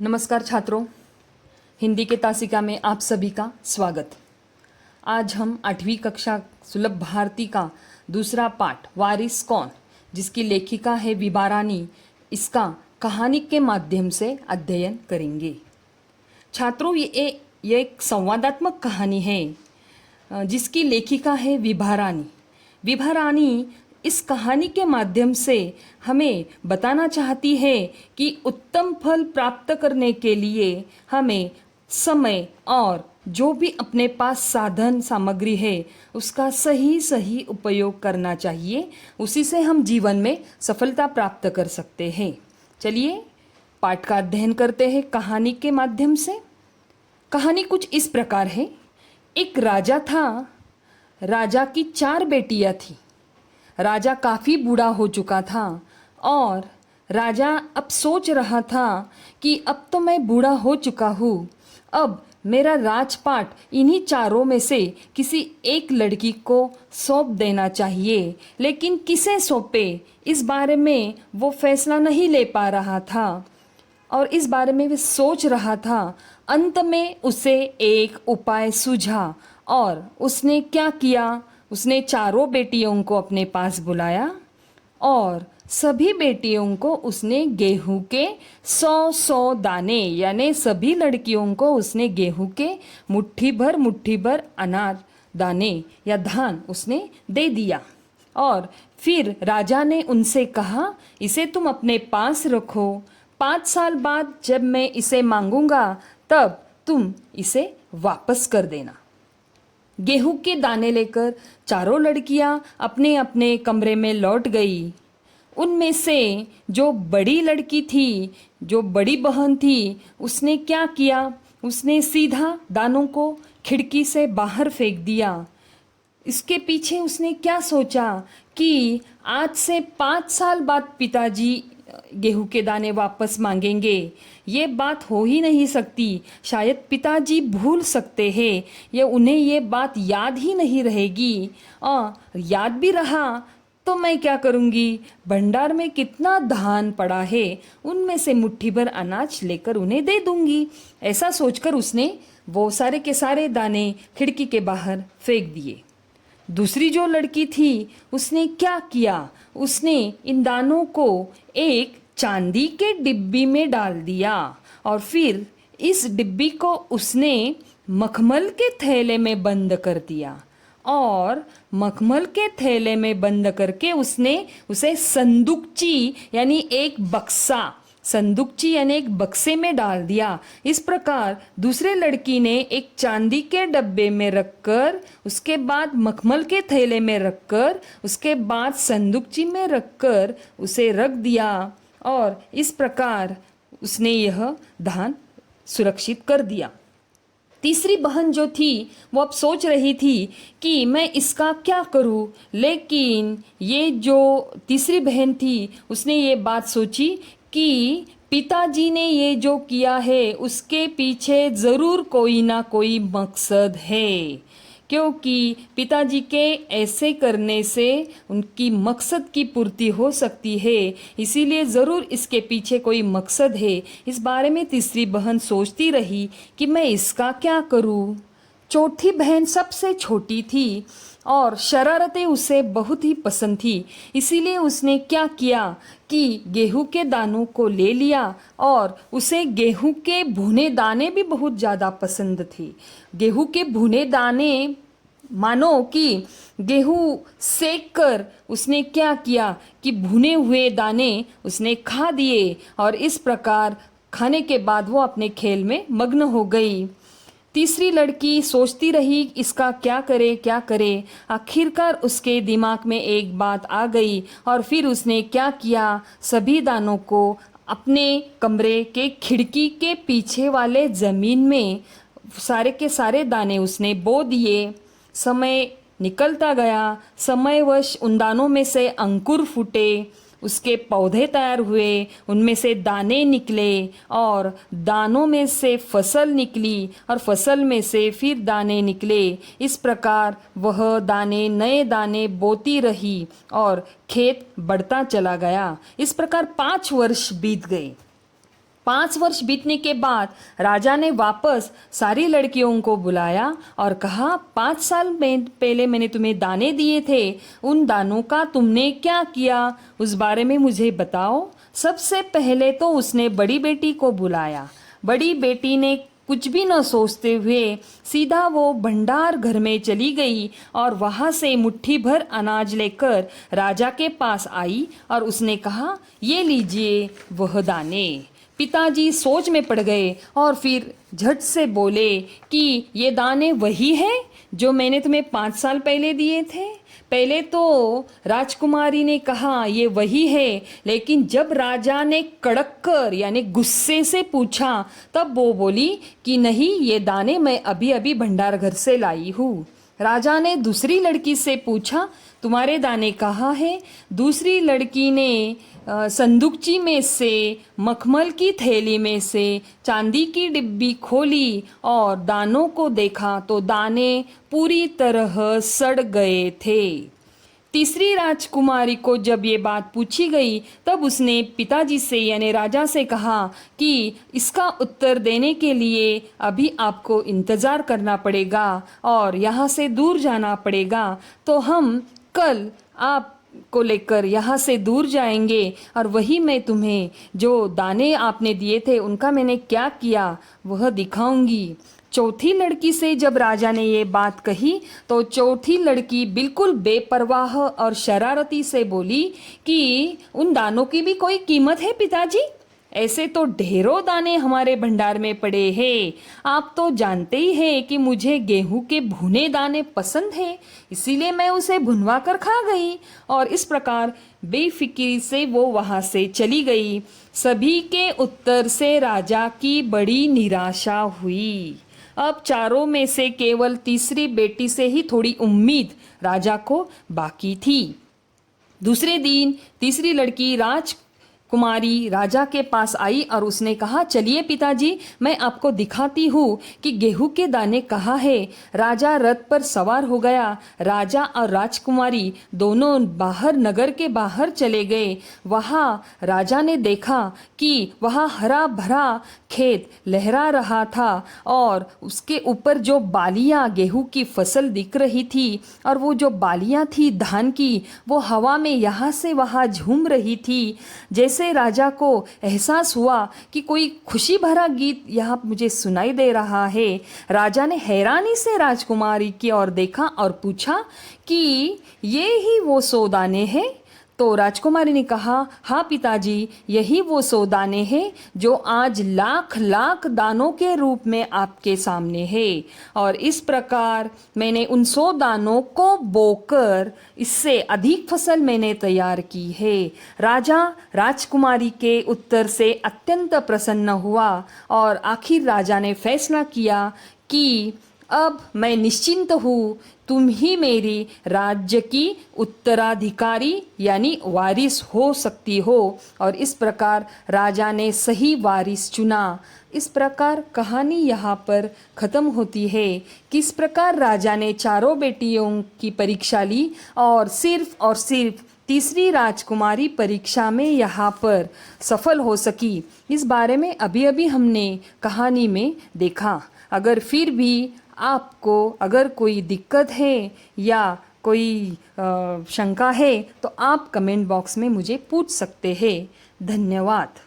नमस्कार छात्रों, हिंदी के तासिका में आप सभी का स्वागत। आज हम 8वीं कक्षा सुलभ भारती का दूसरा पाठ वारिस कौन, जिसकी लेखिका है विभा रानी, इसका कहानी के माध्यम से अध्ययन करेंगे। छात्रों, ये एक संवादात्मक कहानी है जिसकी लेखिका है विभा रानी। विभा रानी इस कहानी के माध्यम से हमें बताना चाहती है कि उत्तम फल प्राप्त करने के लिए हमें समय और जो भी अपने पास साधन सामग्री है उसका सही सही उपयोग करना चाहिए। उसी से हम जीवन में सफलता प्राप्त कर सकते हैं। चलिए पाठ का अध्ययन करते हैं कहानी के माध्यम से। कहानी कुछ इस प्रकार है। एक राजा था। राजा की 4 बेटियां थी। राजा काफ़ी बूढ़ा हो चुका था और राजा अब सोच रहा था कि अब तो मैं बूढ़ा हो चुका हूँ, अब मेरा राजपाट इन्हीं चारों में से किसी एक लड़की को सौंप देना चाहिए। लेकिन किसे सौंपे, इस बारे में वो फैसला नहीं ले पा रहा था और इस बारे में वो सोच रहा था। अंत में उसे एक उपाय सूझा और उसने क्या किया, उसने चारों बेटियों को अपने पास बुलाया और सभी बेटियों को उसने गेहूं के 100 दाने, यानी सभी लड़कियों को उसने गेहूं के मुट्ठी भर अनाज दाने या धान उसने दे दिया। और फिर राजा ने उनसे कहा, इसे तुम अपने पास रखो, 5 साल बाद जब मैं इसे मांगूंगा तब तुम इसे वापस कर देना। गेहूं के दाने लेकर चारों लड़कियां अपने अपने कमरे में लौट गई। उनमें से जो बड़ी लड़की थी, जो बड़ी बहन थी, उसने क्या किया, उसने सीधा दानों को खिड़की से बाहर फेंक दिया। इसके पीछे उसने क्या सोचा कि आज से 5 साल बाद पिताजी गेहूं के दाने वापस मांगेंगे। ये बात हो ही नहीं सकती, शायद पिताजी भूल सकते हैं, ये उन्हें ये बात याद ही नहीं रहेगी। याद भी रहा तो मैं क्या करूँगी, भंडार में कितना धान पड़ा है, उनमें से मुट्ठी भर अनाज लेकर उन्हें दे दूंगी। ऐसा सोचकर उसने वो सारे के सारे दाने खिड़की के बाहर फेंक दिए। दूसरी जो लड़की थी उसने क्या किया, उसने इन दानों को एक चांदी के डिब्बी में डाल दिया और फिर इस डिब्बी को उसने मखमल के थैले में बंद कर दिया और मखमल के थैले में बंद करके उसने उसे संदूकची यानी एक बक्सा, संदूकची यानी एक बक्से में डाल दिया। इस प्रकार दूसरे लड़की ने एक चांदी के डब्बे में रखकर, उसके बाद मखमल के थैले में रखकर, उसके बाद संदूकची में रखकर उसे रख दिया और इस प्रकार उसने यह धान सुरक्षित कर दिया। तीसरी बहन जो थी वो अब सोच रही थी कि मैं इसका क्या करूं, लेकिन ये जो तीसरी बहन थी उसने ये बात सोची कि पिताजी ने ये जो किया है उसके पीछे ज़रूर कोई ना कोई मकसद है, क्योंकि पिताजी के ऐसे करने से उनकी मकसद की पूर्ति हो सकती है, इसीलिए ज़रूर इसके पीछे कोई मकसद है। इस बारे में तीसरी बहन सोचती रही कि मैं इसका क्या करूं। चौथी बहन सबसे छोटी थी और शरारतें उसे बहुत ही पसंद थी, इसीलिए उसने क्या किया कि गेहूं के दानों को ले लिया और उसे गेहूं के भुने दाने भी बहुत ज़्यादा पसंद थे। गेहूं के भुने दाने मानो कि गेहूं सेक कर उसने क्या किया कि भुने हुए दाने उसने खा दिए और इस प्रकार खाने के बाद वो अपने खेल में मग्न हो गई। तीसरी लड़की सोचती रही इसका क्या करे क्या करे। आखिरकार उसके दिमाग में एक बात आ गई और फिर उसने क्या किया, सभी दानों को अपने कमरे के खिड़की के पीछे वाले ज़मीन में सारे के सारे दाने उसने बो दिए। समय निकलता गया, समयवश उन दानों में से अंकुर फूटे, उसके पौधे तैयार हुए, उनमें से दाने निकले और दानों में से फसल निकली और फसल में से फिर दाने निकले। इस प्रकार वह दाने नए दाने बोती रही और खेत बढ़ता चला गया। इस प्रकार 5 वर्ष बीत गए। 5 वर्ष बीतने के बाद राजा ने वापस सारी लड़कियों को बुलाया और कहा, 5 साल में पहले मैंने तुम्हें दाने दिए थे, उन दानों का तुमने क्या किया, उस बारे में मुझे बताओ। सबसे पहले तो उसने बड़ी बेटी को बुलाया। बड़ी बेटी ने कुछ भी न सोचते हुए सीधा वो भंडार घर में चली गई और वहाँ से मुट्ठी भर अनाज लेकर राजा के पास आई और उसने कहा, ये लीजिए वह दाने। पिताजी सोच में पड़ गए और फिर झट से बोले कि ये दाने वही हैं जो मैंने तुम्हें 5 साल पहले दिए थे। पहले तो राजकुमारी ने कहा ये वही है, लेकिन जब राजा ने कड़क कर यानी गुस्से से पूछा तब वो बोली कि नहीं, ये दाने मैं अभी अभी भंडार घर से लाई हूँ। राजा ने दूसरी लड़की से पूछा, तुम्हारे दाने कहाँ हैं? दूसरी लड़की ने संदूकची में से, मखमल की थैली में से चांदी की डिब्बी खोली और दानों को देखा तो दाने पूरी तरह सड़ गए थे। तीसरी राजकुमारी को जब ये बात पूछी गई तब उसने पिताजी से यानी राजा से कहा कि इसका उत्तर देने के लिए अभी आपको इंतज़ार करना पड़ेगा और यहाँ से दूर जाना पड़ेगा, तो हम कल आप को लेकर यहाँ से दूर जाएंगे और वही मैं तुम्हें जो दाने आपने दिए थे उनका मैंने क्या किया वह दिखाऊंगी। चौथी लड़की से जब राजा ने ये बात कही तो चौथी लड़की बिल्कुल बेपरवाह और शरारती से बोली कि उन दानों की भी कोई कीमत है पिताजी? ऐसे तो ढेरों दाने हमारे भंडार में पड़े हैं। आप तो जानते ही हैं कि मुझे गेहूं के भुने दाने पसंद हैं, इसीलिए मैं उसे भुनवा कर खा गई। और इस प्रकार बेफिक्री से वो वहां से चली गई। सभी के उत्तर से राजा की बड़ी निराशा हुई। अब चारों में से केवल तीसरी बेटी से ही थोड़ी उम्मीद राजा को बाकी थी। दूसरे दिन तीसरी लड़की राजकुमारी राजा के पास आई और उसने कहा, चलिए पिताजी, मैं आपको दिखाती हूँ कि गेहूं के दाने कहाँ है। राजा रथ पर सवार हो गया। राजा और राजकुमारी दोनों बाहर नगर के बाहर चले गए। वहाँ राजा ने देखा कि वहाँ हरा भरा खेत लहरा रहा था और उसके ऊपर जो बालियाँ गेहूं की फसल दिख रही थी और वो जो बालियाँ थी धान की वो हवा में यहाँ से वहाँ झूम रही थी। जैसे राजा को एहसास हुआ कि कोई खुशी भरा गीत यहाँ मुझे सुनाई दे रहा है, राजा ने हैरानी से राजकुमारी की ओर देखा और पूछा कि ये ही वो 100 दाने हैं? तो राजकुमारी ने कहा, हाँ पिताजी, यही वो 100 दाने हैं जो आज लाख लाख दानों के रूप में आपके सामने है। और इस प्रकार मैंने उन 100 दानों को बोकर इससे अधिक फसल मैंने तैयार की है। राजा राजकुमारी के उत्तर से अत्यंत प्रसन्न हुआ और आखिर राजा ने फैसला किया कि अब मैं निश्चिंत हूँ, तुम ही मेरी राज्य की उत्तराधिकारी यानी वारिस हो सकती हो। और इस प्रकार राजा ने सही वारिस चुना। इस प्रकार कहानी यहाँ पर ख़त्म होती है। किस प्रकार राजा ने चारों बेटियों की परीक्षा ली और सिर्फ तीसरी राजकुमारी परीक्षा में यहाँ पर सफल हो सकी, इस बारे में अभी अभी हमने कहानी में देखा। अगर फिर भी आपको अगर कोई दिक्कत है या कोई शंका है तो आप कमेंट बॉक्स में मुझे पूछ सकते हैं। धन्यवाद।